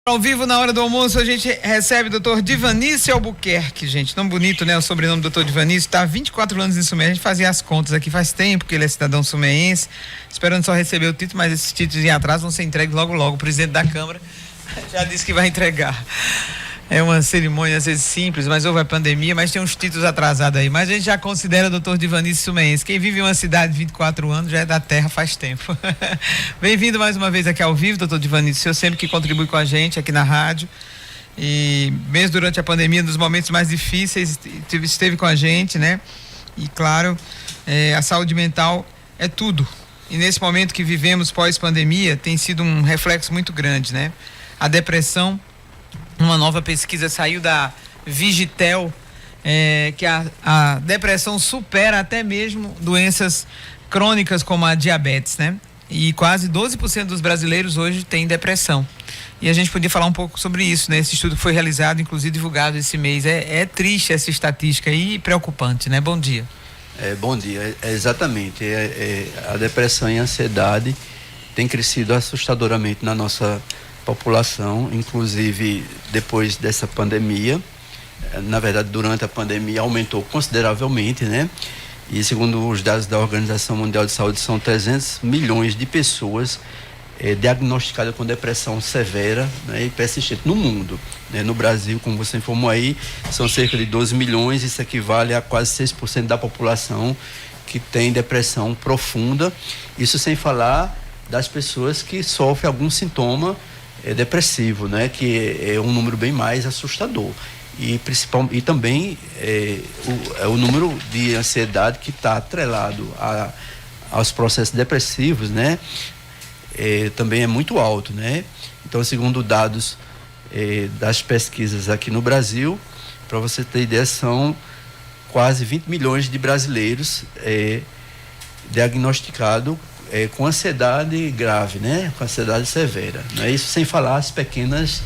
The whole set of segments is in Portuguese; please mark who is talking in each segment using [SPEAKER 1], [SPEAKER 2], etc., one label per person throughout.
[SPEAKER 1] Ao vivo, na hora do almoço, a gente recebe o Dr. Divanício Albuquerque, gente, tão bonito, né? O sobrenome do Dr. Divanício, tá há 24 anos em Sumé, a gente fazia as contas aqui faz tempo, que ele é cidadão sumeense, esperando só receber o título, mas esses títulos em atraso vão ser entregues logo logo. O presidente da Câmara já disse que vai entregar. É uma cerimônia, às vezes, simples, mas houve a pandemia, mas tem uns títulos atrasados aí. Mas a gente já considera o Dr. Divanício sumeense. Quem vive em uma cidade de 24 anos já é da terra faz tempo. Bem-vindo mais uma vez aqui ao vivo, Dr. Divanício. O senhor sempre que contribui com a gente aqui na rádio. E mesmo durante a pandemia, nos momentos mais difíceis, esteve com a gente, né? E claro, a saúde mental é tudo. E nesse momento que vivemos pós-pandemia, tem sido um reflexo muito grande, né? A depressão. Uma nova pesquisa saiu da Vigitel, que a depressão supera até mesmo doenças crônicas como a diabetes, né? E quase 12% dos brasileiros hoje têm depressão. E a gente podia falar um pouco sobre isso, né? Esse estudo que foi realizado, inclusive divulgado esse mês. É triste essa estatística e preocupante, né? Bom dia.
[SPEAKER 2] Bom dia. Exatamente. A depressão e a ansiedade têm crescido assustadoramente na nossa população, inclusive depois dessa pandemia. Na verdade, durante a pandemia aumentou consideravelmente, né? E segundo os dados da Organização Mundial de Saúde, são 300 milhões de pessoas diagnosticadas com depressão severa, né, e persistente no mundo, né? No Brasil, como você informou aí, são cerca de 12 milhões, isso equivale a quase 6% da população que tem depressão profunda, isso sem falar das pessoas que sofrem algum sintoma depressivo, né? Que é um número bem mais assustador. E também o número de ansiedade que está atrelado aos processos depressivos, né? Também é muito alto, né? Então, segundo dados das pesquisas aqui no Brasil, para você ter ideia, são quase 20 milhões de brasileiros diagnosticados com ansiedade grave, né? Com ansiedade severa, né? Isso sem falar os pequenos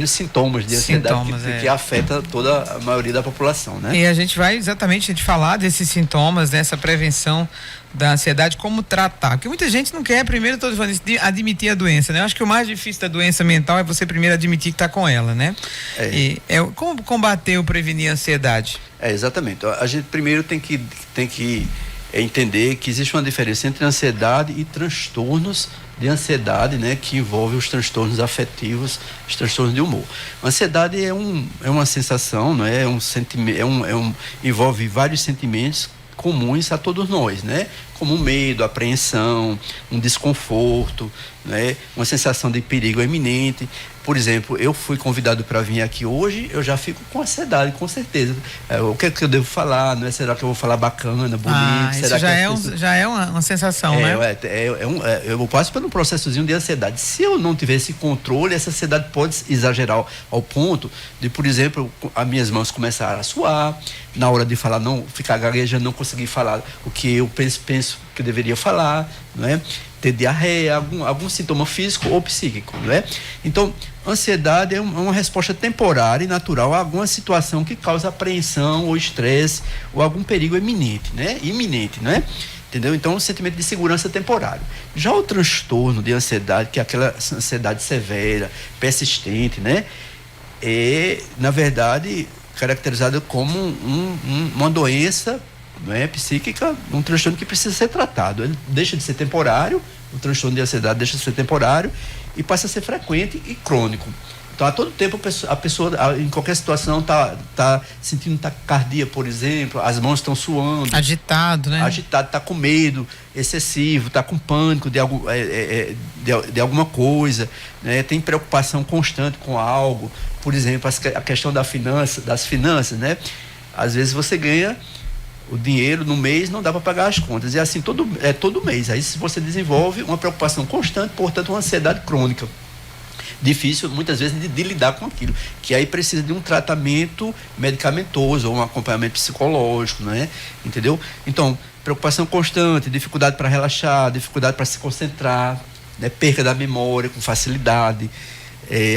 [SPEAKER 2] sintomas de ansiedade que afeta toda a maioria da população, né?
[SPEAKER 1] E a gente vai exatamente falar desses sintomas, dessa prevenção da ansiedade, como tratar, porque muita gente não quer primeiro admitir a doença, né? Eu acho que o mais difícil da doença mental é você primeiro admitir que está com ela, né? Como combater ou prevenir a ansiedade?
[SPEAKER 2] Exatamente. A gente primeiro tem que entender que existe uma diferença entre ansiedade e transtornos de ansiedade, né, que envolve os transtornos afetivos, os transtornos de humor. A ansiedade é uma sensação, né, envolve vários sentimentos comuns a todos nós, né, como medo, apreensão, um desconforto, né, uma sensação de perigo iminente. Por exemplo, eu fui convidado para vir aqui hoje, eu já fico com ansiedade, com certeza. O que é que eu devo falar? Não é? Será que eu vou falar bacana, bonito?
[SPEAKER 1] Será
[SPEAKER 2] isso
[SPEAKER 1] já é uma sensação, né?
[SPEAKER 2] Eu passo por um processozinho de ansiedade. Se eu não tiver esse controle, essa ansiedade pode exagerar ao ponto de, por exemplo, as minhas mãos começarem a suar, na hora de falar, não ficar gaguejando, não conseguir falar o que eu penso que eu deveria falar, não é? Ter diarreia, algum sintoma físico ou psíquico, não é? Então, ansiedade é uma resposta temporária e natural a alguma situação que causa apreensão ou estresse ou algum perigo iminente, né? Entendeu? Então, um sentimento de segurança temporário. Já o transtorno de ansiedade, que é aquela ansiedade severa, persistente, né? É, na verdade, caracterizada como uma doença, né, psíquica, um transtorno que precisa ser tratado. Ele deixa de ser temporário, o transtorno de ansiedade deixa de ser temporário e passa a ser frequente e crônico. Então, a todo tempo, a pessoa em qualquer situação tá sentindo taquicardia, por exemplo, as mãos estão suando.
[SPEAKER 1] Agitado, né?
[SPEAKER 2] Agitado, tá com medo excessivo, tá com pânico de alguma coisa, né? Tem preocupação constante com algo. Por exemplo, a questão das finanças, né? Às vezes você ganha o dinheiro no mês, não dá para pagar as contas. E assim, todo mês. Aí você desenvolve uma preocupação constante, portanto, uma ansiedade crônica. Difícil, muitas vezes, de lidar com aquilo. Que aí precisa de um tratamento medicamentoso ou um acompanhamento psicológico, né? Entendeu? Então, preocupação constante, dificuldade para relaxar, dificuldade para se concentrar, né? Perca da memória com facilidade,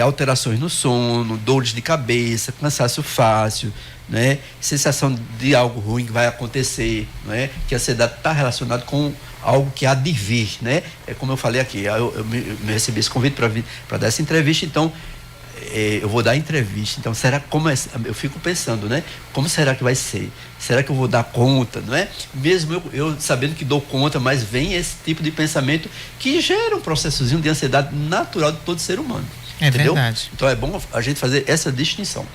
[SPEAKER 2] alterações no sono, dores de cabeça, cansaço fácil, né? Sensação de algo ruim que vai acontecer, né? Que a ansiedade está relacionada com algo que há de vir, né? É como eu falei aqui, eu recebi esse convite para dar essa entrevista, então eu vou dar entrevista, então será como eu fico pensando, né? Como será que vai ser? Será que eu vou dar conta, não é? Mesmo eu sabendo que dou conta, mas vem esse tipo de pensamento que gera um processozinho de ansiedade natural de todo ser humano. Entendeu?
[SPEAKER 1] Verdade.
[SPEAKER 2] Então é bom a gente fazer essa distinção.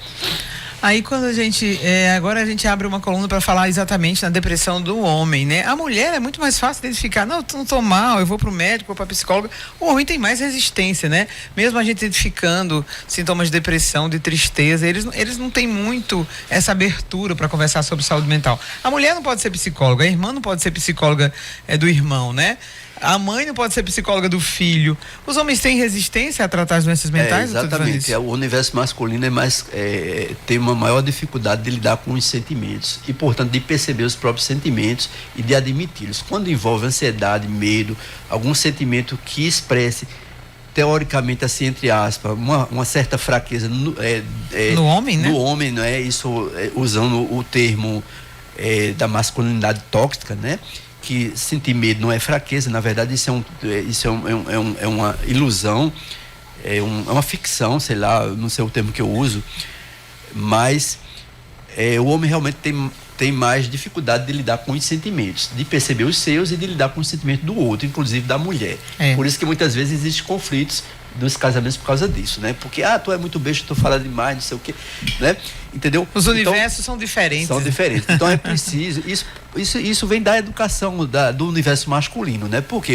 [SPEAKER 1] Aí quando a gente, agora a gente abre uma coluna para falar exatamente na depressão do homem, né? A mulher é muito mais fácil identificar, não, eu não tô mal, eu vou pro médico, vou pra psicóloga. O homem tem mais resistência, né? Mesmo a gente identificando sintomas de depressão, de tristeza, eles não têm muito essa abertura para conversar sobre saúde mental. A mulher não pode ser psicóloga, a irmã não pode ser psicóloga do irmão, né? A mãe não pode ser psicóloga do filho. Os homens têm resistência a tratar as doenças mentais?
[SPEAKER 2] Exatamente. O universo masculino tem uma maior dificuldade de lidar com os sentimentos e, portanto, de perceber os próprios sentimentos e de admiti-los. Quando envolve ansiedade, medo, algum sentimento que expresse, teoricamente, assim, entre aspas, uma certa fraqueza
[SPEAKER 1] no homem, né?
[SPEAKER 2] No homem, não é? Isso usando o termo da masculinidade tóxica, né? Que sentir medo não é fraqueza, na verdade isso é uma ilusão, é uma ficção, sei lá, não sei o termo que eu uso, mas o homem realmente tem mais dificuldade de lidar com os sentimentos, de perceber os seus e de lidar com os sentimentos do outro, inclusive da mulher. Por isso que muitas vezes existem conflitos nos casamentos por causa disso, né? Porque, tu é muito besta, tu fala demais, não sei o quê, né? Entendeu?
[SPEAKER 1] Os universos são diferentes.
[SPEAKER 2] São diferentes. Então é preciso, isso vem da educação do universo masculino, né? Porque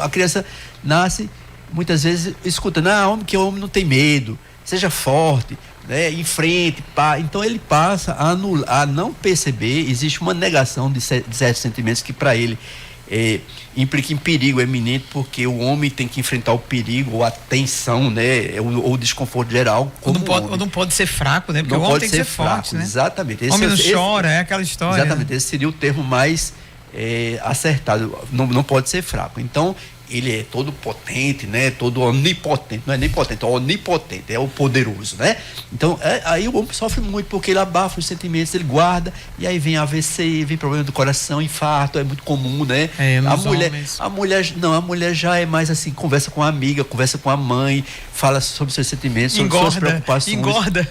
[SPEAKER 2] a criança nasce, muitas vezes, escutando, que o homem não tem medo, seja forte, né? Enfrente, pá. Então ele passa a não perceber, existe uma negação de certos sentimentos que para ele implica em perigo eminente, porque o homem tem que enfrentar o perigo, ou a tensão, né? Ou o desconforto geral.
[SPEAKER 1] Ou não pode ser fraco, né? Porque o homem tem que ser forte, né?
[SPEAKER 2] Exatamente.
[SPEAKER 1] O homem não chora, é aquela história.
[SPEAKER 2] Exatamente, esse seria o termo mais acertado. Não pode ser fraco. Então, ele é todo potente, né? Todo onipotente, não é nem potente, é onipotente, é o poderoso, né? Então, aí o homem sofre muito, porque ele abafa os sentimentos, ele guarda, e aí vem AVC, vem problema do coração, infarto, é muito comum, né? A mulher já é mais assim, conversa com a amiga, conversa com a mãe, fala sobre seus sentimentos, sobre suas preocupações.
[SPEAKER 1] Engorda.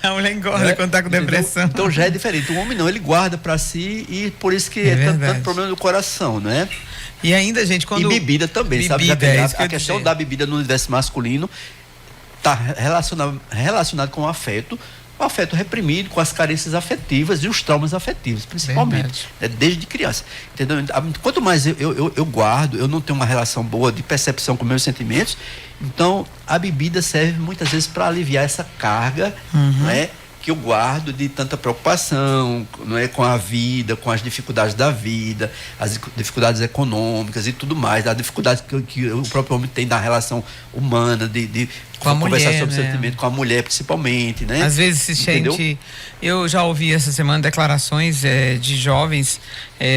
[SPEAKER 1] A mulher engorda quando tá com depressão.
[SPEAKER 2] Então já é diferente. O homem não, ele guarda pra si, e por isso que tanto problema do coração, né?
[SPEAKER 1] E ainda, gente, quando...
[SPEAKER 2] E bebida também, sabe? A questão da bebida no universo masculino está relacionado com o afeto reprimido, com as carências afetivas e os traumas afetivos, principalmente, desde criança, entendeu? Quanto mais eu guardo, eu não tenho uma relação boa de percepção com meus sentimentos, então a bebida serve muitas vezes para aliviar essa carga, né? Que eu guardo de tanta preocupação, não é, com a vida, com as dificuldades da vida, as dificuldades econômicas e tudo mais, a dificuldade que o próprio homem tem na relação humana, de conversar sobre sentimento com a mulher, principalmente, né?
[SPEAKER 1] Às vezes se sente... Eu já ouvi essa semana declarações de jovens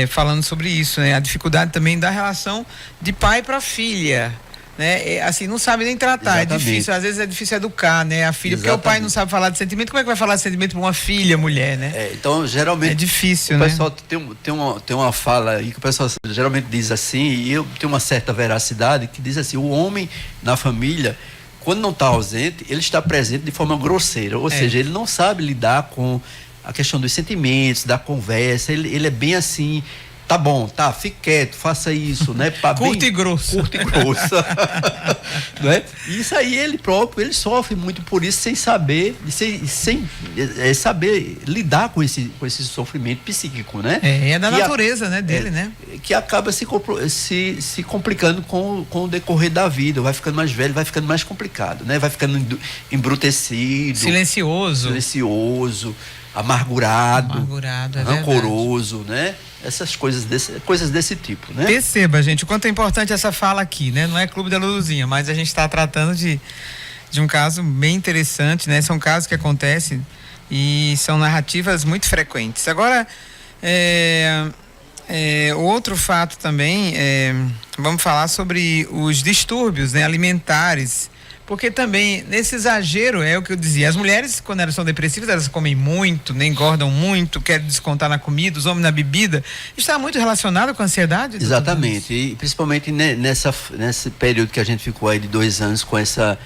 [SPEAKER 1] falando sobre isso, né? A dificuldade também da relação de pai para filha, né? Assim, não sabe nem tratar. Exatamente. É difícil, às vezes é difícil educar, né? A filha, porque o pai não sabe falar de sentimento, como é que vai falar de sentimento para uma filha, mulher, né?
[SPEAKER 2] Então, geralmente...
[SPEAKER 1] É difícil,
[SPEAKER 2] né? O pessoal tem uma fala aí que o pessoal geralmente diz assim, e eu tenho uma certa veracidade, que diz assim, o homem na família, quando não está ausente, ele está presente de forma grosseira, ou seja, ele não sabe lidar com a questão dos sentimentos, da conversa, ele é bem assim... Tá bom, fique quieto, faça isso, né?
[SPEAKER 1] Curto e grosso.
[SPEAKER 2] Né? Isso aí ele sofre muito por isso, sem saber, sem saber lidar com esse sofrimento psíquico, né?
[SPEAKER 1] É da natureza, né, dele, né?
[SPEAKER 2] Que acaba se complicando com o decorrer da vida, vai ficando mais velho, vai ficando mais complicado, né? Vai ficando embrutecido.
[SPEAKER 1] Silencioso,
[SPEAKER 2] amargurado, rancoroso,
[SPEAKER 1] verdade.
[SPEAKER 2] Né? Essas coisas desse tipo, né?
[SPEAKER 1] Perceba, gente, o quanto é importante essa fala aqui, né? Não é Clube da Luluzinha, mas a gente está tratando de um caso bem interessante, né? São casos que acontecem e são narrativas muito frequentes. Agora, o outro fato também, vamos falar sobre os distúrbios, né, alimentares. Porque também, nesse exagero, é o que eu dizia, as mulheres, quando elas são depressivas, elas comem muito, né, engordam muito, querem descontar na comida, os homens na bebida. Está muito relacionado com a ansiedade?
[SPEAKER 2] Exatamente, e principalmente nesse período que a gente ficou aí de 2 anos com essa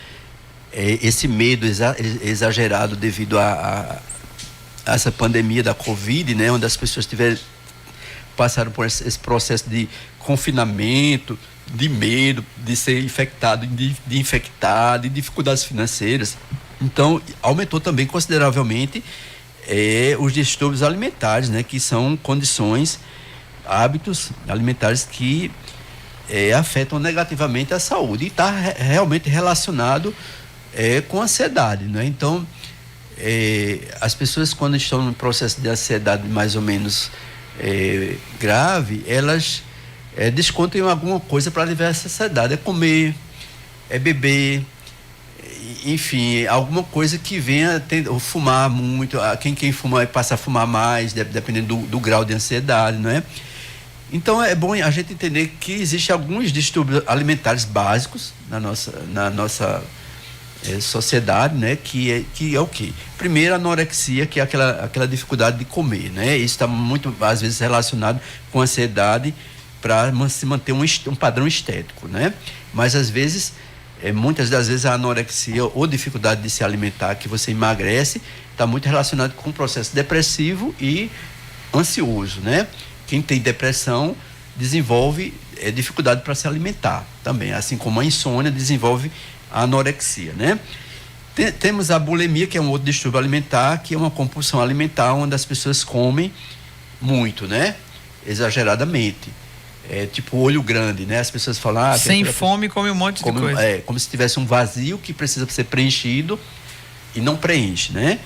[SPEAKER 2] esse medo exagerado devido a essa pandemia da Covid, né, onde as pessoas passaram por esse processo de confinamento, de medo de ser infectado, de infectar, de dificuldades financeiras. Então, aumentou também consideravelmente os distúrbios alimentares, né, que são condições, hábitos alimentares que afetam negativamente a saúde e está realmente relacionado com a ansiedade, né? Então, as pessoas, quando estão num processo de ansiedade mais ou menos grave, elas descontam em alguma coisa para aliviar essa ansiedade. É comer, é beber, enfim, alguma coisa que venha ou fumar muito. Quem fuma passa a fumar mais, dependendo do grau de ansiedade, não é? Então é bom a gente entender que existem alguns distúrbios alimentares básicos na nossa sociedade, né? Que é o quê? Primeiro, a anorexia, que é aquela dificuldade de comer, né? Isso está muito, às vezes, relacionado com a ansiedade para se manter um padrão estético, né? Mas, às vezes, muitas das vezes, a anorexia ou dificuldade de se alimentar, que você emagrece, está muito relacionado com o processo depressivo e ansioso, né? Quem tem depressão desenvolve dificuldade para se alimentar também, assim como a insônia desenvolve a anorexia, né? Temos a bulimia, que é um outro distúrbio alimentar, que é uma compulsão alimentar onde as pessoas comem muito, né? Exageradamente. Tipo olho grande, né? As pessoas falam...
[SPEAKER 1] sem fome come um monte de coisa.
[SPEAKER 2] Como se tivesse um vazio que precisa ser preenchido e não preenche, né?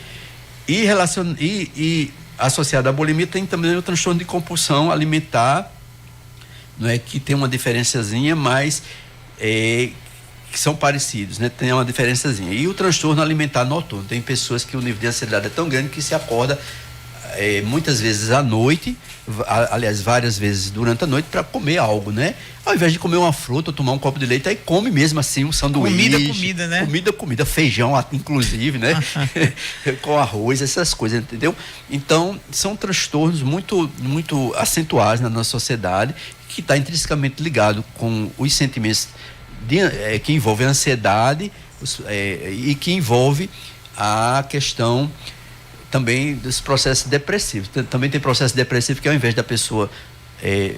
[SPEAKER 2] E associado à bulimia tem também o transtorno de compulsão alimentar, não é, que tem uma diferençazinha, mas que são parecidos, né? Tem uma diferençazinha. E o transtorno alimentar noturno, tem pessoas que o nível de ansiedade é tão grande que se acorda muitas vezes à noite, aliás, várias vezes durante a noite, para comer algo, né? Ao invés de comer uma fruta ou tomar um copo de leite, aí come mesmo assim um sanduíche.
[SPEAKER 1] Comida, né?
[SPEAKER 2] Comida, feijão, inclusive, né? Com arroz, essas coisas, entendeu? Então, são transtornos muito, muito acentuados na nossa sociedade, que está intrinsecamente ligado com os sentimentos que envolvem a ansiedade e que envolve a questão também dos processos depressivos. Também tem processo depressivo que, ao invés da pessoa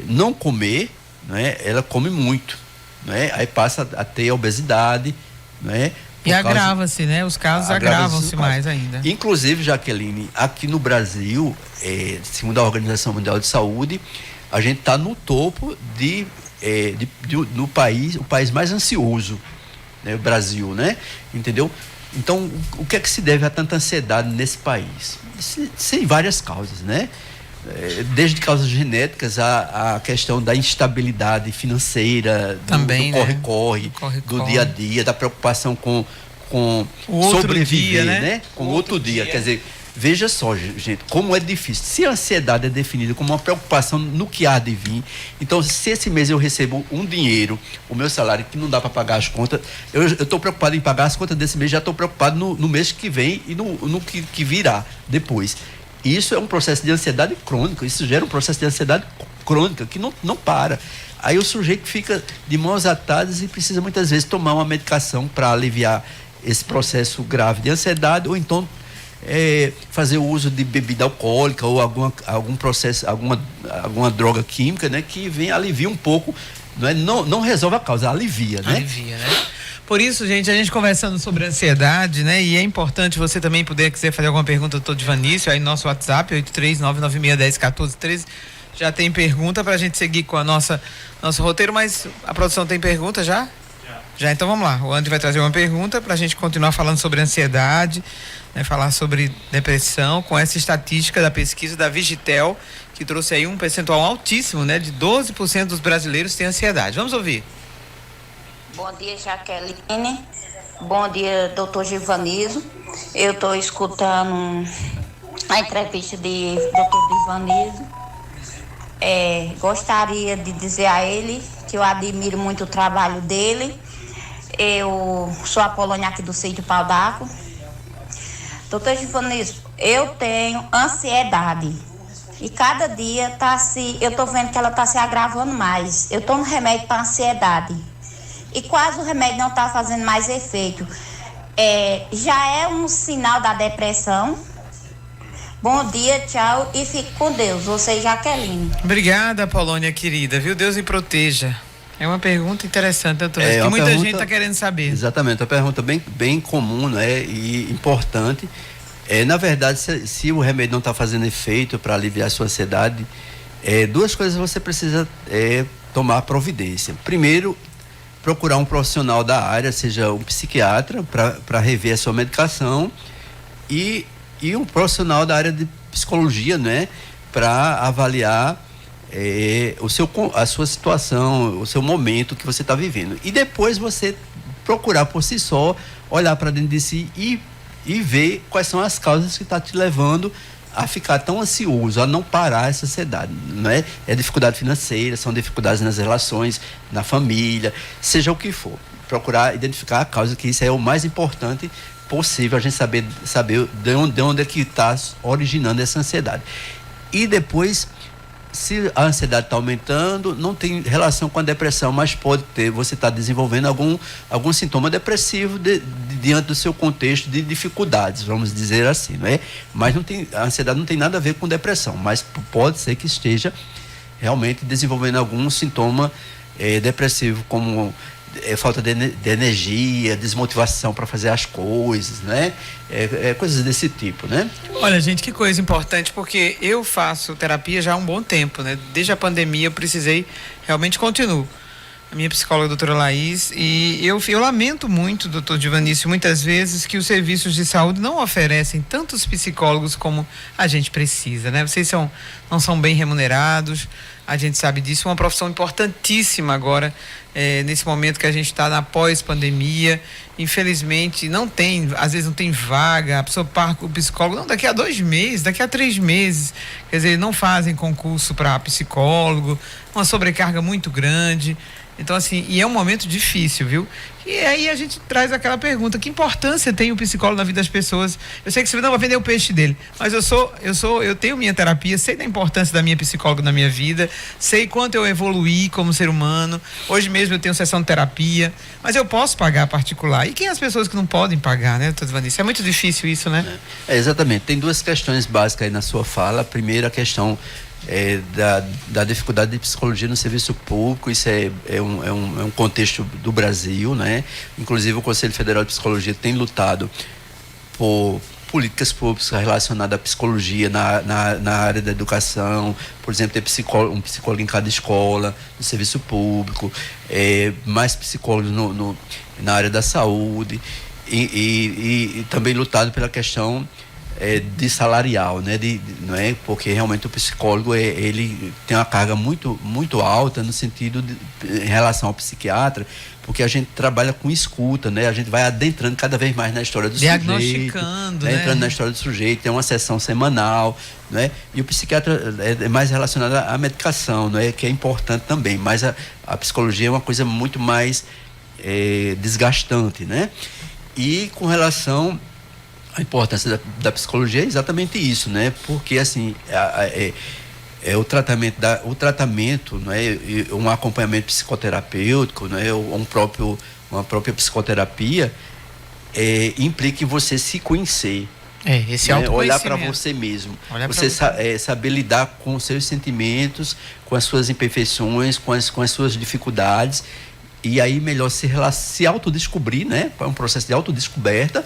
[SPEAKER 2] não comer, né, ela come muito, né? Aí passa a ter obesidade, né?
[SPEAKER 1] E agrava-se, né? Os casos agravam-se mais ainda.
[SPEAKER 2] Inclusive, Jaqueline, aqui no Brasil, segundo a Organização Mundial de Saúde, a gente está no topo do país, o país mais ansioso, né? O Brasil, né? Entendeu? Então, o que é que se deve a tanta ansiedade nesse país? Sem várias causas, né? Desde causas genéticas a questão da instabilidade financeira, do corre-corre, do dia a dia, da preocupação com sobreviver, né? Com outro dia. Quer dizer, veja só, gente, como é difícil. Se a ansiedade é definida como uma preocupação no que há de vir, então, se esse mês eu recebo um dinheiro, o meu salário, que não dá para pagar as contas, eu estou preocupado em pagar as contas desse mês, já estou preocupado no mês que vem e no que virá depois. Isso é um processo de ansiedade crônica, isso gera um processo de ansiedade crônica que não para. Aí o sujeito fica de mãos atadas e precisa muitas vezes tomar uma medicação para aliviar esse processo grave de ansiedade, ou então fazer o uso de bebida alcoólica ou algum processo, alguma droga química, né, que vem aliviar um pouco, não resolve a causa, alivia, né?
[SPEAKER 1] Alivia, né? Por isso, gente, a gente conversando sobre ansiedade, né? E é importante você também quiser fazer alguma pergunta do Dr. Divanício, aí nosso WhatsApp, 83996101413, já tem pergunta pra gente seguir com nosso roteiro, mas a produção tem pergunta já? Já, então vamos lá. O André vai trazer uma pergunta pra gente continuar falando sobre ansiedade, né? Falar sobre depressão, com essa estatística da pesquisa da Vigitel, que trouxe aí um percentual altíssimo, né? De 12% dos brasileiros têm ansiedade. Vamos ouvir.
[SPEAKER 3] Bom dia, Jaqueline. Bom dia, doutor Divanísio. Eu estou escutando a entrevista de doutor Divanísio. Gostaria de dizer a ele que eu admiro muito o trabalho dele. Eu sou a Polônia aqui do sítio Pau d'Arco. Doutor Divanísio, eu tenho ansiedade. E cada dia eu estou vendo que ela está se agravando mais. Eu tomo remédio para ansiedade. E quase o remédio não está fazendo mais efeito. já é um sinal da depressão? Bom dia, tchau e fique com Deus. Você e Jaqueline.
[SPEAKER 1] Obrigada, Polônia querida, viu? Deus me proteja. É uma pergunta interessante, doutor, que muita gente está querendo saber.
[SPEAKER 2] Exatamente, uma pergunta bem comum, né? E importante. Na verdade, se o remédio não está fazendo efeito para aliviar a sua ansiedade, duas coisas você precisa tomar providência. Primeiro, procurar um profissional da área, seja um psiquiatra, para rever a sua medicação, e um profissional da área de psicologia, né, para avaliar a sua situação, o seu momento que você está vivendo. E depois você procurar por si só, olhar para dentro de si e ver quais são as causas que estão te levando a ficar tão ansioso, a não parar essa ansiedade, né? É dificuldade financeira, são dificuldades nas relações, na família, seja o que for. Procurar identificar a causa, que isso é o mais importante possível, a gente saber de onde é que está originando essa ansiedade. E depois, se a ansiedade está aumentando, não tem relação com a depressão, mas pode ter, você está desenvolvendo algum sintoma depressivo diante do seu contexto de dificuldades, vamos dizer assim, não é? Mas a ansiedade não tem nada a ver com depressão, mas pode ser que esteja realmente desenvolvendo algum sintoma depressivo, como falta de energia, desmotivação para fazer as coisas, né? Coisas desse tipo, né?
[SPEAKER 1] Olha, gente, que coisa importante, porque eu faço terapia já há um bom tempo, né? Desde a pandemia eu precisei, realmente continuo. A minha psicóloga, a doutora Laís, e eu lamento muito, doutor Divanício, muitas vezes que os serviços de saúde não oferecem tantos psicólogos como a gente precisa, né? Vocês não são bem remunerados, a gente sabe disso, uma profissão importantíssima agora, nesse momento que a gente está na pós-pandemia. Infelizmente às vezes não tem vaga, a pessoa paga o psicólogo, não, daqui a 2 meses, daqui a 3 meses, quer dizer, não fazem concurso para psicólogo, uma sobrecarga muito grande. Então, assim, e é um momento difícil, viu? E aí a gente traz aquela pergunta: que importância tem o psicólogo na vida das pessoas? Eu sei que você não vai vender o peixe dele, mas eu tenho minha terapia, sei da importância da minha psicóloga na minha vida, sei quanto eu evoluí como ser humano. Hoje mesmo eu tenho sessão de terapia, mas eu posso pagar particular. E quem as pessoas que não podem pagar, né, doutor Divanício? É muito difícil isso, né?
[SPEAKER 2] Exatamente. Tem 2 questões básicas aí na sua fala. A primeira, a questão da dificuldade de psicologia no serviço público. Isso é um contexto do Brasil, né? Inclusive o Conselho Federal de Psicologia tem lutado por políticas públicas relacionadas à psicologia na área da educação, por exemplo, ter um psicólogo em cada escola, no serviço público, mais psicólogos na área da saúde, e também lutado pela questão de salarial, né? Não é? Porque realmente o psicólogo ele tem uma carga muito, muito alta no sentido em relação ao psiquiatra, porque a gente trabalha com escuta, né? A gente vai adentrando cada vez mais na história do sujeito,
[SPEAKER 1] né?
[SPEAKER 2] Entrando na história do sujeito, tem uma sessão semanal, né? E o psiquiatra é mais relacionado à medicação, né? Que é importante também, mas a psicologia é uma coisa muito mais desgastante, né? E com relação à importância da psicologia, é exatamente isso, né? Porque assim o tratamento, né? Um acompanhamento psicoterapêutico, né? Uma própria psicoterapia implica em você se conhecer,
[SPEAKER 1] esse
[SPEAKER 2] né? Olhar para você mesmo, saber lidar com os seus sentimentos, com as suas imperfeições, com as suas dificuldades, e aí melhor se autodescobrir, né? É um processo de autodescoberta,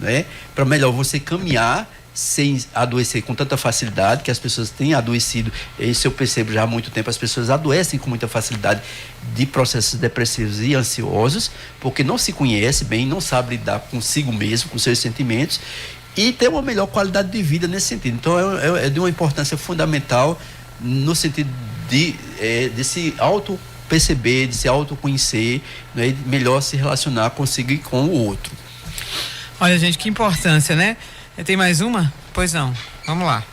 [SPEAKER 2] né? Para melhor você caminhar sem adoecer com tanta facilidade, que as pessoas têm adoecido. Isso eu percebo já há muito tempo, as pessoas adoecem com muita facilidade de processos depressivos e ansiosos, porque não se conhece bem, não sabe lidar consigo mesmo, com seus sentimentos, e ter uma melhor qualidade de vida nesse sentido. Então é de uma importância fundamental no sentido de se auto-perceber, de se autoconhecer, né? E melhor se relacionar consigo e com o outro.
[SPEAKER 1] Olha, gente, que importância, né? Tem mais uma? Pois não. Vamos lá.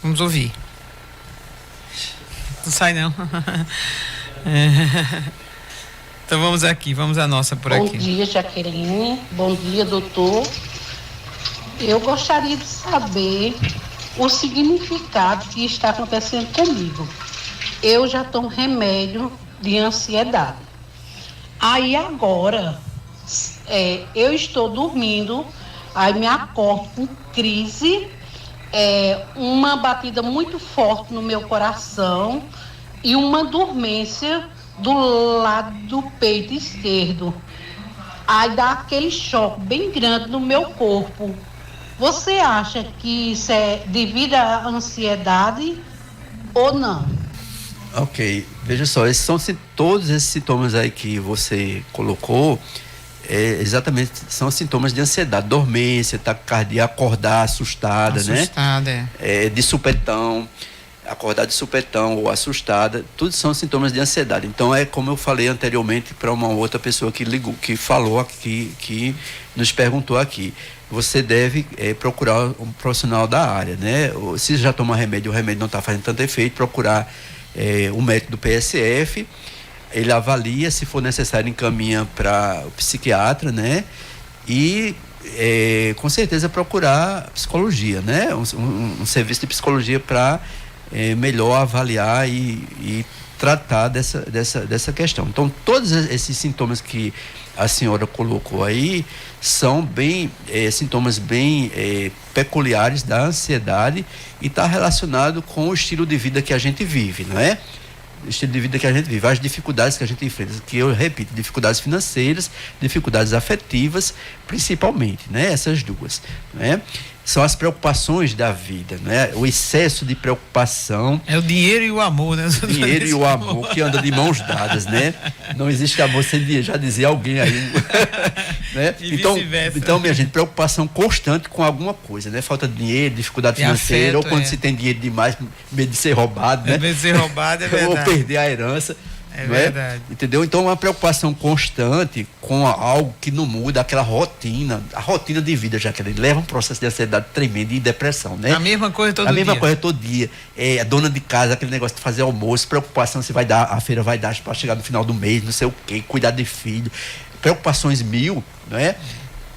[SPEAKER 1] Vamos ouvir. Não sai, não. Então vamos à nossa por aqui.
[SPEAKER 4] Bom dia, Jaqueline. Bom dia, doutor. Eu gostaria de saber o significado que está acontecendo comigo. Eu já tomo remédio de ansiedade. Aí agora Eu estou dormindo, aí me acordo com crise, uma batida muito forte no meu coração e uma dormência do lado do peito esquerdo. Aí dá aquele choque bem grande no meu corpo. Você acha que isso é devido à ansiedade ou não?
[SPEAKER 2] Ok, veja só, todos esses sintomas aí que você colocou, exatamente, são sintomas de ansiedade, dormência, taquicardia, acordar assustada, né? De supetão, acordar de supetão ou assustada, tudo são sintomas de ansiedade. Então é como eu falei anteriormente para uma outra pessoa que ligou, que falou aqui, que nos perguntou aqui. Você deve procurar um profissional da área, né? Se já toma remédio, o remédio não está fazendo tanto efeito, procurar o médico do PSF, ele avalia, se for necessário encaminha para o psiquiatra, né? E com certeza procurar psicologia, né? Um serviço de psicologia para melhor avaliar e tratar dessa questão. Então, todos esses sintomas que a senhora colocou aí são sintomas bem peculiares da ansiedade e está relacionado com o estilo de vida que a gente vive, não é? O estilo de vida que a gente vive, as dificuldades que a gente enfrenta, que eu repito, dificuldades financeiras, dificuldades afetivas, principalmente, né? Essas duas, né? São as preocupações da vida, né? O excesso de preocupação.
[SPEAKER 1] É o dinheiro e o amor, né?
[SPEAKER 2] O dinheiro e o amor que andam de mãos dadas, né? Não existe amor sem dinheiro, já dizia alguém aí. Né? Então, minha gente, preocupação constante com alguma coisa, né? Falta de dinheiro, dificuldade financeira, ou quando se tem dinheiro demais, medo de ser roubado, né?
[SPEAKER 1] Medo de ser roubado, é verdade.
[SPEAKER 2] Ou perder a herança.
[SPEAKER 1] É verdade.
[SPEAKER 2] Entendeu? Então, uma preocupação constante com algo que não muda, aquela rotina, a rotina de vida, já que ele leva um processo de ansiedade tremendo e depressão, né?
[SPEAKER 1] A mesma coisa todo dia.
[SPEAKER 2] A mesma coisa todo dia. A dona de casa, aquele negócio de fazer almoço, preocupação se vai dar, a feira vai dar para chegar no final do mês, não sei o quê, cuidar de filho, preocupações mil, né?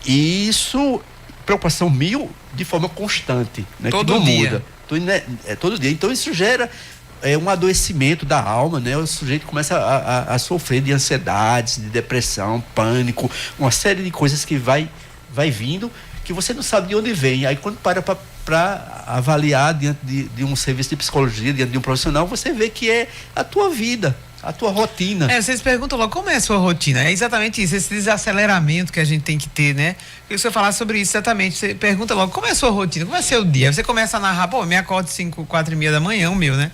[SPEAKER 2] E isso, preocupação mil de forma constante, né?
[SPEAKER 1] Todo
[SPEAKER 2] que não
[SPEAKER 1] dia.
[SPEAKER 2] muda. Todo dia. Então, isso gera um adoecimento da alma, né? O sujeito começa a sofrer de ansiedades, de depressão, pânico, uma série de coisas que vai vindo, que você não sabe de onde vem. Aí quando para avaliar diante de um serviço de psicologia, diante de um profissional, você vê que é a tua vida, a tua rotina.
[SPEAKER 1] Vocês perguntam logo, como é a sua rotina? É exatamente isso, esse desaceleramento que a gente tem que ter, né? Eu senhor falar sobre isso exatamente, você pergunta logo, como é a sua rotina? Como é seu dia? Você começa a narrar, me acordo 4h30 da manhã, o meu, né?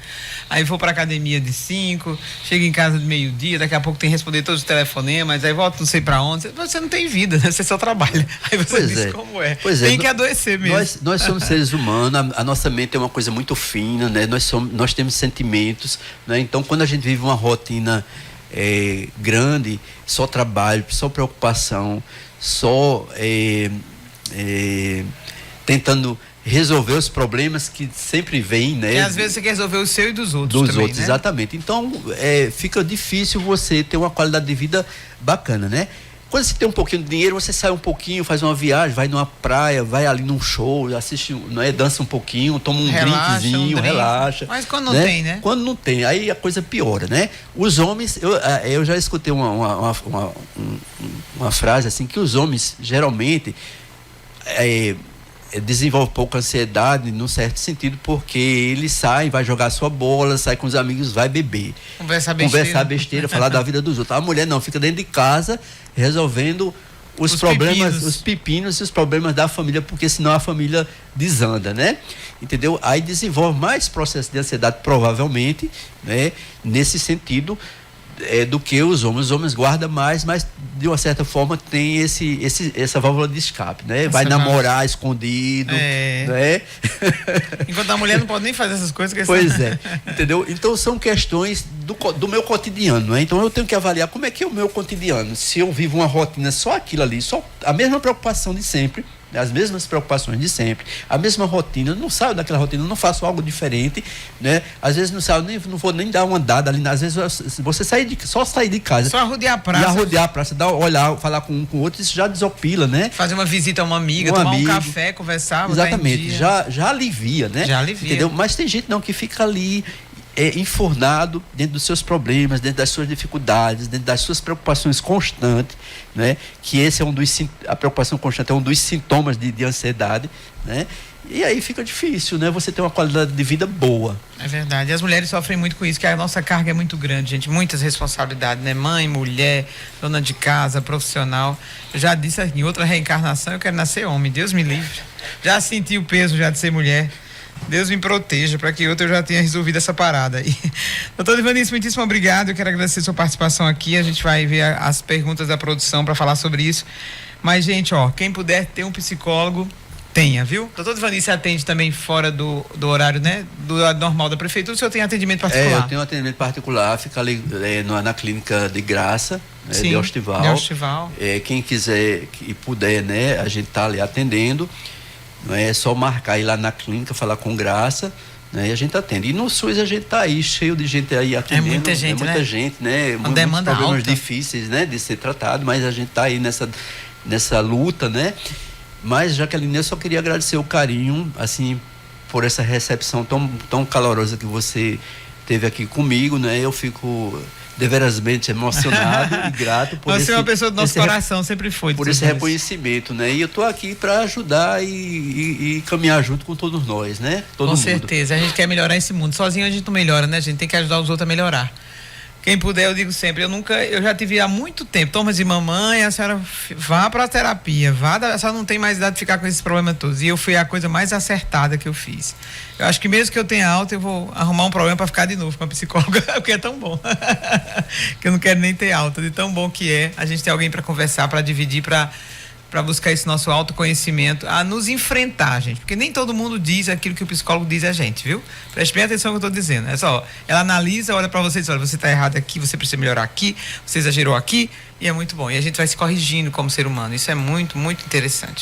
[SPEAKER 1] Aí vou pra academia de 5, chego em casa de meio-dia, daqui a pouco tem que responder todos os telefonemas, aí volto não sei pra onde. Você não tem vida, né? Você só trabalha. Aí você diz como é. Tem que adoecer mesmo.
[SPEAKER 2] Nós somos seres humanos, a nossa mente é uma coisa muito fina, né? Nós temos sentimentos, né? Então, quando a gente vive uma rotina grande, só trabalho, só preocupação, só tentando resolver os problemas que sempre vêm, né?
[SPEAKER 1] E às vezes você quer resolver o seu e dos outros também, né?
[SPEAKER 2] Exatamente. Então, fica difícil você ter uma qualidade de vida bacana, né? Quando você tem um pouquinho de dinheiro, você sai um pouquinho, faz uma viagem, vai numa praia, vai ali num show, assiste, dança um pouquinho, toma um drinkzinho, relaxa.
[SPEAKER 1] Mas quando não tem, né?
[SPEAKER 2] Quando não tem, aí a coisa piora, né? Os homens, eu já escutei uma frase assim, que os homens geralmente desenvolve pouca ansiedade num certo sentido, porque ele sai, vai jogar sua bola, sai com os amigos, vai beber, conversar besteira, falar da vida dos outros. A mulher não, fica dentro de casa resolvendo os problemas, os pepinos e os problemas da família, porque senão a família desanda, né? Entendeu? Aí desenvolve mais processo de ansiedade, provavelmente, né? Nesse sentido, do que os homens. Os homens guardam mais, mas de uma certa forma tem essa válvula de escape, né? Vai namorar escondido, né?
[SPEAKER 1] Enquanto a mulher não pode nem fazer essas coisas.
[SPEAKER 2] Pois é, entendeu? Então são questões do meu cotidiano, né? Então eu tenho que avaliar como é que é o meu cotidiano. Se eu vivo uma rotina só aquilo ali, só a mesma preocupação de sempre, as mesmas preocupações de sempre, a mesma rotina, eu não saio daquela rotina, eu não faço algo diferente, né? Às vezes não saio, não vou nem dar uma andada ali, às vezes você só sair de casa.
[SPEAKER 1] Só arrodear a praça.
[SPEAKER 2] E arrodear a praça, olhar, falar com um com o outro, isso já desopila, né?
[SPEAKER 1] Fazer uma visita a uma amiga, tomar um café, conversar.
[SPEAKER 2] Exatamente, já alivia, né?
[SPEAKER 1] Já alivia.
[SPEAKER 2] Entendeu? Mas tem gente não que fica ali enfornado dentro dos seus problemas, dentro das suas dificuldades, dentro das suas preocupações constantes, né? Que esse é a preocupação constante é um dos sintomas de ansiedade, né? E aí fica difícil, né? Você ter uma qualidade de vida boa.
[SPEAKER 1] É verdade. E as mulheres sofrem muito com isso, que a nossa carga é muito grande, gente. Muitas responsabilidades, né? Mãe, mulher, dona de casa, profissional. Eu já disse aqui, em outra reencarnação eu quero nascer homem. Deus me livre. Já senti o peso já de ser mulher. Deus me proteja para que outra eu já tenha resolvido essa parada aí. Doutor Divanice, muitíssimo obrigado. Eu quero agradecer a sua participação aqui. A gente vai ver as perguntas da produção para falar sobre isso. Mas, gente, ó, quem puder ter um psicólogo, tenha, viu? Doutor Divanice atende também fora do horário, né? Do horário normal da prefeitura. O senhor tem atendimento particular?
[SPEAKER 2] Eu tenho atendimento particular, fica ali na clínica de Graça, né,
[SPEAKER 1] Sim,
[SPEAKER 2] de Hostival.
[SPEAKER 1] de Hostival.
[SPEAKER 2] Quem quiser e puder, né? A gente tá ali atendendo. Não é só marcar, ir lá na clínica, falar com Graça, né? E a gente atende. E no SUS a gente tá aí, cheio de gente aí atendendo.
[SPEAKER 1] É muita gente,
[SPEAKER 2] né?
[SPEAKER 1] Uma demanda
[SPEAKER 2] problemas
[SPEAKER 1] alta.
[SPEAKER 2] difíceis, né? De ser tratado, mas a gente tá aí nessa luta, né? Mas, Jaqueline, eu só queria agradecer o carinho, assim, por essa recepção tão calorosa que você teve aqui comigo, né? Eu fico deverasmente emocionado e grato por
[SPEAKER 1] Você é uma pessoa do nosso coração, sempre foi.
[SPEAKER 2] Por esse reconhecimento, né? E eu tô aqui para ajudar e caminhar junto com todos nós, né? Todo mundo.
[SPEAKER 1] Com certeza, a gente quer melhorar esse mundo. Sozinho a gente não melhora, né? A gente tem que ajudar os outros a melhorar. Quem puder, eu digo sempre, eu já tive há muito tempo, Thomas e mamãe, a senhora vá para a terapia, a senhora não tem mais idade de ficar com esses problemas todos. E eu fui a coisa mais acertada que eu fiz. Eu acho que mesmo que eu tenha alta, eu vou arrumar um problema para ficar de novo com a psicóloga, porque é tão bom. Que eu não quero nem ter alta, de tão bom que é a gente ter alguém para conversar, para dividir, para buscar esse nosso autoconhecimento, a nos enfrentar, gente. Porque nem todo mundo diz aquilo que o psicólogo diz a gente, viu? Preste bem atenção no que eu estou dizendo. É só, ela analisa, olha para você e diz, olha, você está errado aqui, você precisa melhorar aqui, você exagerou aqui, e é muito bom. E a gente vai se corrigindo como ser humano. Isso é muito, muito interessante.